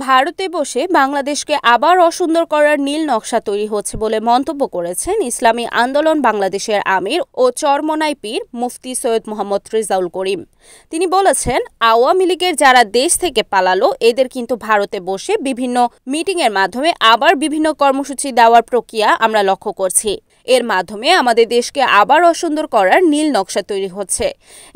ভারতে বসে বাংলাদেশকে আবার অসুন্দর করার নীল নকশা তৈরি হচ্ছে বলে মন্তব্য করেছেন ইসলামী আন্দোলন বাংলাদেশের আমির ও চরমোনাই পীর মুফতি সৈয়দ মোহাম্মদ রেজাউল করিম। তিনি বলেছেন, আওয়ামী লীগের যারা দেশ থেকে পালালো এদের কিন্তু ভারতে বসে বিভিন্ন মিটিংয়ের মাধ্যমে আবার বিভিন্ন কর্মসূচি দেওয়ার প্রক্রিয়া আমরা লক্ষ্য করছি। এর মাধ্যমে আমাদের দেশকে আবার অসুন্দর করার নীল নকশা তৈরি হচ্ছে।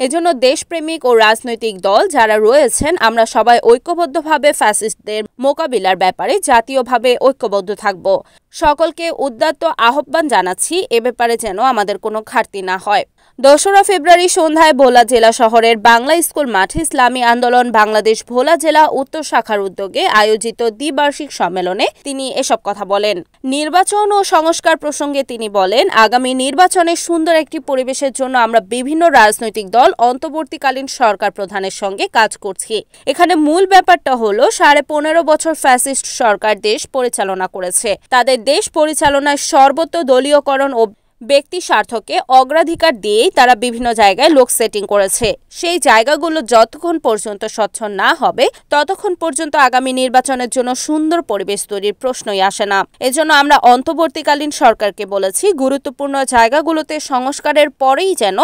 এজন্য দেশপ্রেমিক ও রাজনৈতিক দল যারা রয়েছেন আমরা সবাই ঐক্যবদ্ধভাবে ফ্যাসিস্টদের মোকাবিলার ব্যাপারে জাতীয়ভাবে ঐক্যবদ্ধ থাকব। সকলকে উদাত্ত আহ্বান জানাচ্ছি এ ব্যাপারে যেন আমাদের কোনো ঘাটতি না হয়। 2রা ফেব্রুয়ারি সন্ধ্যায় ভোলা জেলা শহরের বাংলা স্কুল মাঠে ইসলামী আন্দোলন বাংলাদেশ ভোলা জেলা উত্তর শাখার উদ্যোগে আয়োজিত দ্বিবার্ষিক সম্মেলনে তিনি এসব কথা বলেন। নির্বাচন ও সংস্কার প্রসঙ্গে তিনি বলেন, আগামী নির্বাচনে সুন্দর একটি পরিবেশের জন্য আমরা বিভিন্ন রাজনৈতিক দল অন্তর্বর্তীকালীন সরকার প্রধানের সঙ্গে কাজ করছি। এখানে মূল ব্যাপারটা হলো 15.5 বছর ফ্যাসিস্ট সরকার দেশ পরিচালনা করেছে। তাদের দেশ পরিচালনায় সর্বত্র দলীয়করণ ও ব্যক্তি স্বার্থকে অগ্রাধিকার দিয়েই তারা বিভিন্ন জায়গায় লোক সেটিং করেছে। সেই জায়গাগুলো যতক্ষণ পর্যন্ত স্বচ্ছ না হবে ততক্ষণ পর্যন্ত আগামী নির্বাচনের জন্য সুন্দর পরিবেশ তৈরির প্রশ্নই আসে না। এজন্য আমরা অন্তর্বর্তীকালীন সরকারকে বলেছি, গুরুত্বপূর্ণ জায়গাগুলোতে সংস্কারের পরেই যেন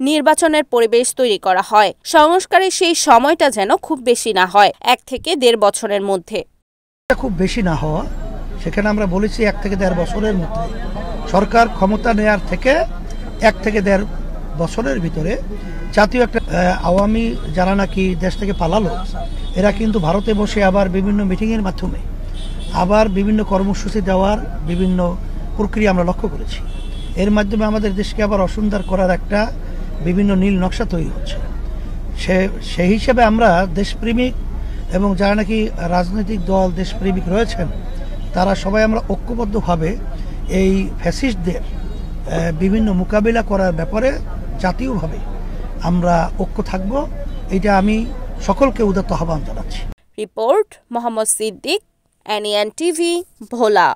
নির্বাচনের পরিবেশ তৈরি করা হয়। সংস্কারের সেই সময়টা যেন খুব বেশি না হয়, 1 থেকে 1.5 বছরের মধ্যে। খুব বেশি না হওয়া, সেখানে আমরা বলেছি 1 থেকে 1.5 বছরের মধ্যে সরকার ক্ষমতা নেয়ার থেকে 1 থেকে 1.5 বছরের ভিতরে জাতীয় একটা আওয়ামী যারা নাকি দেশ থেকে পালালো এরা কিন্তু ভারতে বসে আবার বিভিন্ন মিটিংয়ের মাধ্যমে আবার বিভিন্ন কর্মসূচি দেওয়ার বিভিন্ন প্রক্রিয়া আমরা লক্ষ্য করেছি। এর মাধ্যমে আমাদের দেশকে আবার অসুন্দর করার একটা বিভিন্ন নীল নকশা তৈরি হচ্ছে। সেই হিসেবে আমরা দেশপ্রেমিক এবং যারা নাকি রাজনৈতিক দল দেশপ্রেমিক রয়েছেন তারা সবাই আমরা ঐক্যবদ্ধভাবে এই ফ্যাসিস্টদের বিভিন্ন মোকাবিলা করার ব্যাপারে জাতীয়ভাবে আমরা ঐক্য থাকব, এটা আমি সকলকে উদাত্ত আহ্বান জানাচ্ছি। Report Mohammad Siddique, NEN TV, ভোলা।